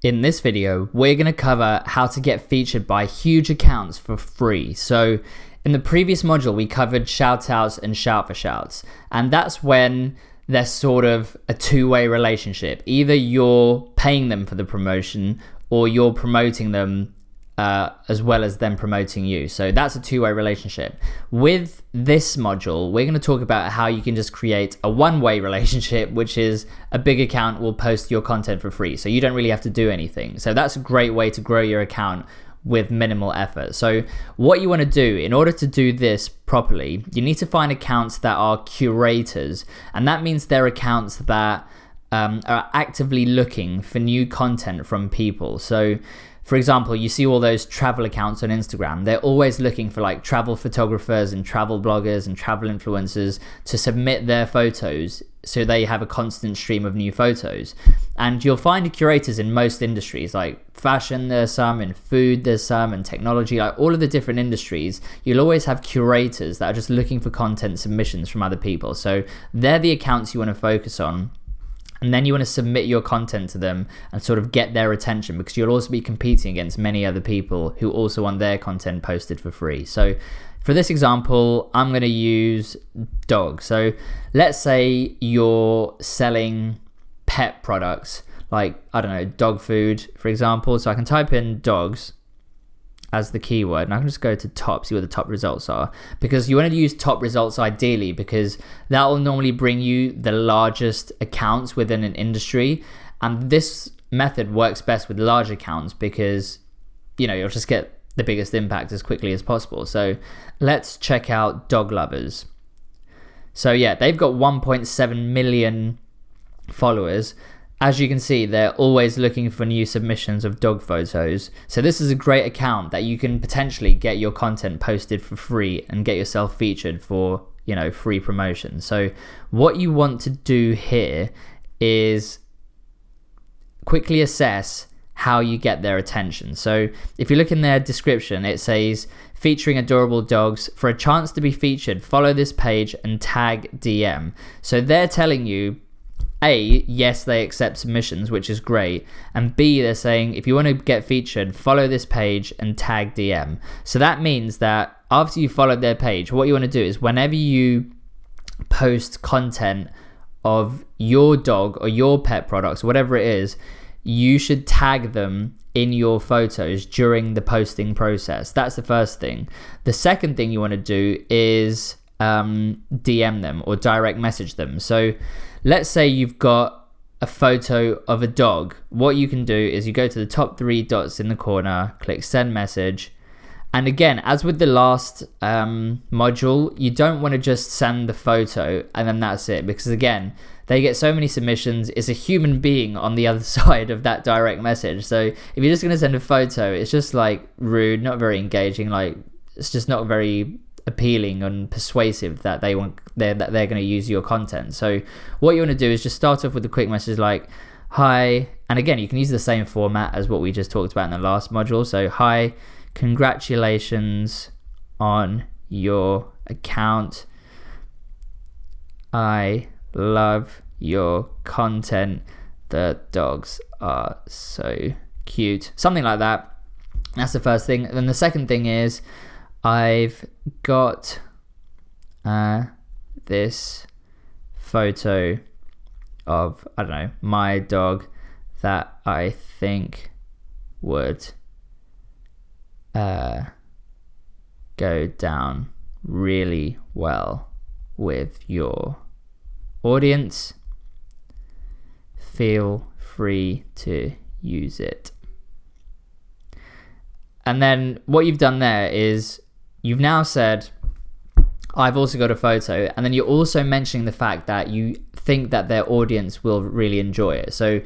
In this video, we're going to cover how to get featured by huge accounts for free. So in the previous module, we covered shoutouts and shout for shouts. And that's when there's sort of a two-way relationship. Either you're paying them for the promotion or you're promoting them as well as them promoting you. So that's a two-way relationship. With this module, we're going to talk about how you can just create a one-way relationship, which is a big account will post your content for free. So you don't really have to do anything. So that's a great way to grow your account with minimal effort. So what you want to do in order to do this properly, you need to find accounts that are curators. And that means they're accounts that are actively looking for new content from people. So for example, you see all those travel accounts on Instagram. They're always looking for like travel photographers and travel bloggers and travel influencers to submit their photos so they have a constant stream of new photos. And you'll find curators in most industries, like fashion, there's some, in food, there's some, and technology, like all of the different industries. You'll always have curators that are just looking for content submissions from other people. So they're the accounts you want to focus on. And then you want to submit your content to them and sort of get their attention, because you'll also be competing against many other people who also want their content posted for free. So for this example, I'm going to use dog. So let's say you're selling pet products, like, I don't know, dog food, for example. So I can type in dogs as the keyword, and I can just go to top, see what the top results are, because you want to use top results ideally, because that will normally bring you the largest accounts within an industry. And this method works best with large accounts because, you know, you'll just get the biggest impact as quickly as possible. So let's check out dog lovers. So yeah, they've got 1.7 million followers. As you can see, they're always looking for new submissions of dog photos. So this is a great account that you can potentially get your content posted for free and get yourself featured for, you know, free promotion. So what you want to do here is quickly assess how you get their attention. So if you look in their description, it says featuring adorable dogs. For a chance to be featured, follow this page and tag DM. So they're telling you, A, yes, they accept submissions, which is great. And B, they're saying, if you want to get featured, follow this page and tag DM. So that means that after you followed their page, what you want to do is whenever you post content of your dog or your pet products, whatever it is, you should tag them in your photos during the posting process. That's the first thing. The second thing you want to do is DM them or direct message them. So let's say you've got a photo of a dog. What you can do is you go to the top three dots in the corner, click send message. And again, as with the last module, you don't want to just send the photo and then that's it, because again, they get so many submissions. It's a human being on the other side of that direct message. So if you're just going to send a photo, it's just like rude, not very engaging. Like it's just not very appealing and persuasive that they're going to use your content. So what you want to do is just start off with a quick message like, hi, and again, you can use the same format as what we just talked about in the last module. So hi, congratulations on your account, I love your content, the dogs are so cute, something like that. That's the first thing. And then the second thing is, I've got this photo of, I don't know, my dog that I think would go down really well with your audience. Feel free to use it. And then what you've done there is you've now said, I've also got a photo, and then you're also mentioning the fact that you think that their audience will really enjoy it. So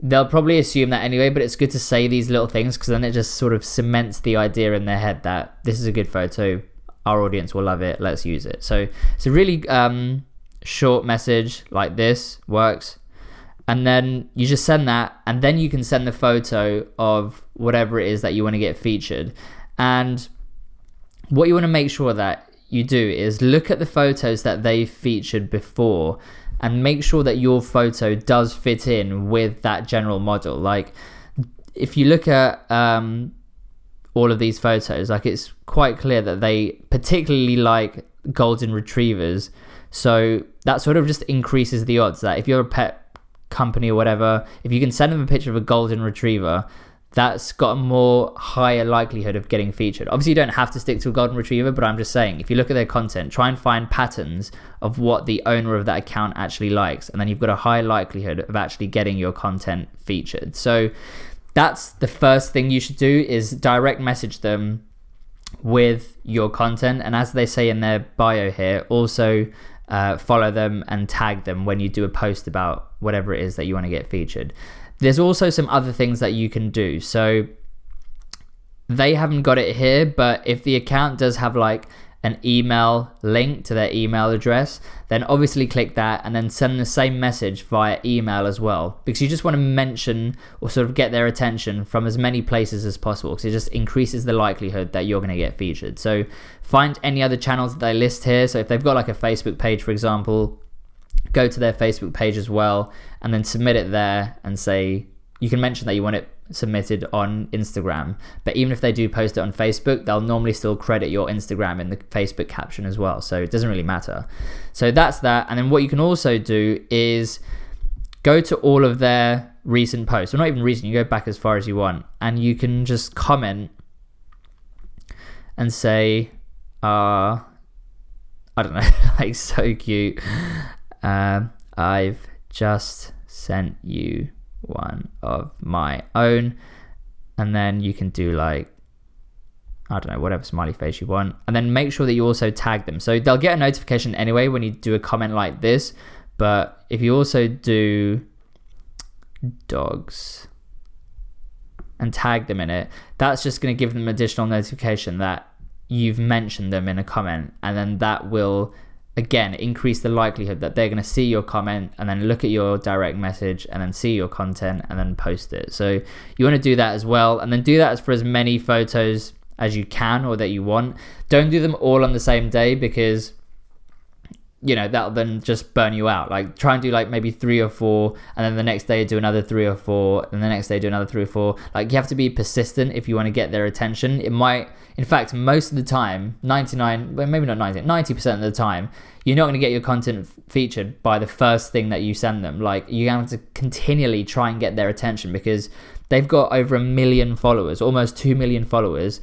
they'll probably assume that anyway, but it's good to say these little things because then it just sort of cements the idea in their head that this is a good photo, our audience will love it, let's use it. So it's a really short message like this works. And then you just send that, and then you can send the photo of whatever it is that you want to get featured. And what you want to make sure that you do is look at the photos that they featured before and make sure that your photo does fit in with that general model. Like if you look at all of these photos, like it's quite clear that they particularly like golden retrievers. So that sort of just increases the odds that if you're a pet company or whatever, if you can send them a picture of a golden retriever, that's got a more higher likelihood of getting featured. Obviously, you don't have to stick to a golden retriever, but I'm just saying, if you look at their content, try and find patterns of what the owner of that account actually likes, and then you've got a high likelihood of actually getting your content featured. So that's the first thing you should do, is direct message them with your content. And as they say in their bio here, also follow them and tag them when you do a post about whatever it is that you want to get featured. There's also some other things that you can do. So they haven't got it here, but if the account does have like an email link to their email address, then obviously click that and then send the same message via email as well, because you just want to mention or sort of get their attention from as many places as possible, because it just increases the likelihood that you're going to get featured. So find any other channels that they list here. So if they've got like a Facebook page, for example, go to their Facebook page as well and then submit it there, and say, you can mention that you want it submitted on Instagram, but even if they do post it on Facebook, they'll normally still credit your Instagram in the Facebook caption as well, so it doesn't really matter. So that's that. And then what you can also do is go to all of their recent posts, or not even recent, you go back as far as you want, and you can just comment and say, I don't know, like, so cute, I've just sent you one of my own. And then you can do like, I don't know, whatever smiley face you want, and then make sure that you also tag them. So they'll get a notification anyway when you do a comment like this, but if you also do dogs and tag them in it, that's just going to give them additional notification that you've mentioned them in a comment, and then that will again increase the likelihood that they're going to see your comment and then look at your direct message and then see your content and then post it. So you want to do that as well, and then do that for as many photos as you can or that you want. Don't do them all on the same day, because that'll then just burn you out. Like, try and do like maybe 3 or 4, and then the next day do another 3 or 4, and the next day do another 3 or 4. Like, you have to be persistent if you want to get their attention. It might, in fact, most of the time, 90% of the time, you're not going to get your content featured by the first thing that you send them. Like, you have to continually try and get their attention, because they've got over 1 million followers, almost 2 million followers.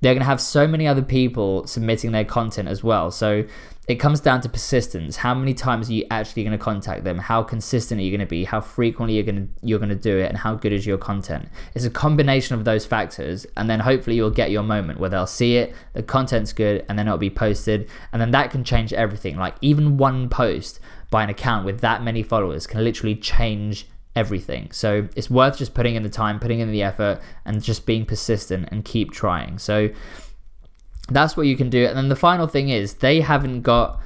They're going to have so many other people submitting their content as well. So it comes down to persistence. How many times are you actually going to contact them? How consistent are you going to be? How frequently you're going to do it? And how good is your content? It's a combination of those factors, and then hopefully you'll get your moment where they'll see it, the content's good, and then it'll be posted, and then that can change everything. Like, even one post by an account with that many followers can literally change everything. So it's worth just putting in the time, putting in the effort, and just being persistent and keep trying. So that's what you can do. And then the final thing is, they haven't got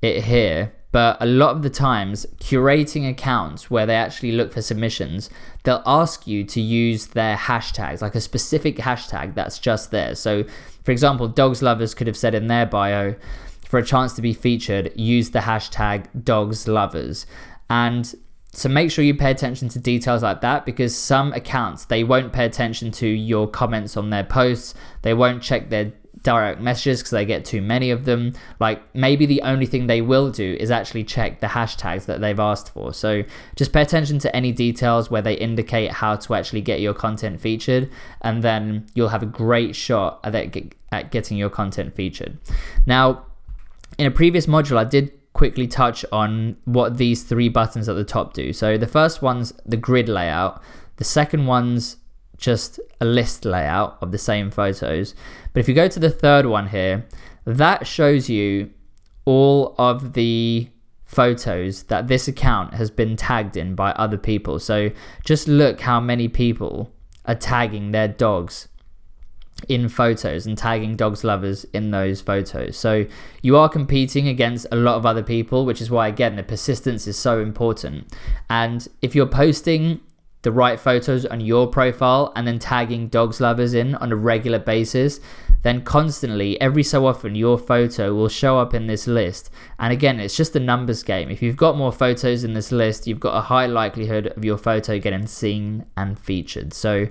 it here, but a lot of the times, curating accounts where they actually look for submissions, they'll ask you to use their hashtags, like a specific hashtag that's just there. So for example, dogs lovers could have said in their bio, for a chance to be featured, use the hashtag dogs lovers. And so make sure you pay attention to details like that, because some accounts, they won't pay attention to your comments on their posts. They won't check their direct messages because they get too many of them. Like, maybe the only thing they will do is actually check the hashtags that they've asked for. So just pay attention to any details where they indicate how to actually get your content featured, and then you'll have a great shot at getting your content featured. Now, in a previous module, I did quickly touch on what these 3 buttons at the top do. So the first one's the grid layout. The second one's just a list layout of the same photos. But if you go to the third one here, that shows you all of the photos that this account has been tagged in by other people. So just look how many people are tagging their dogs in photos and tagging dogs lovers in those photos. So you are competing against a lot of other people, which is why, again, the persistence is so important. And if you're posting the right photos on your profile and then tagging dogs lovers in on a regular basis, then constantly, every so often, your photo will show up in this list. And again, it's just a numbers game. If you've got more photos in this list, you've got a high likelihood of your photo getting seen and featured. So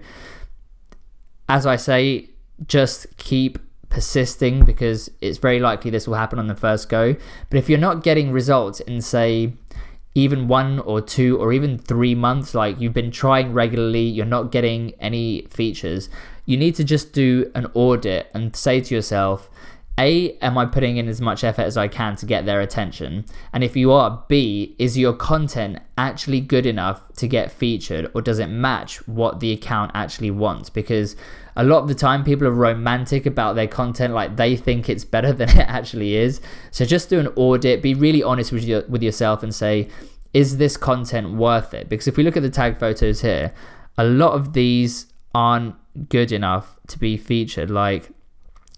as I say, just keep persisting, because it's very likely this will happen on the first go. But if you're not getting results in, say, even 1 or 2 or even 3 months, like you've been trying regularly, you're not getting any features, you need to just do an audit and say to yourself, A, am I putting in as much effort as I can to get their attention? And if you are, B, is your content actually good enough to get featured, or does it match what the account actually wants? Because a lot of the time people are romantic about their content, like they think it's better than it actually is. So just do an audit, be really honest with yourself and say, is this content worth it? Because if we look at the tag photos here, a lot of these aren't good enough to be featured. Like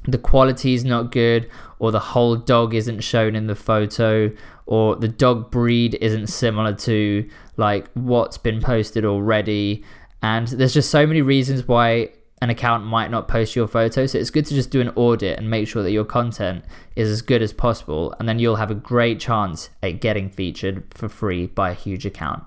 the quality is not good, or the whole dog isn't shown in the photo, or the dog breed isn't similar to like what's been posted already. And there's just so many reasons why an account might not post your photo. So it's good to just do an audit and make sure that your content is as good as possible, and then you'll have a great chance at getting featured for free by a huge account.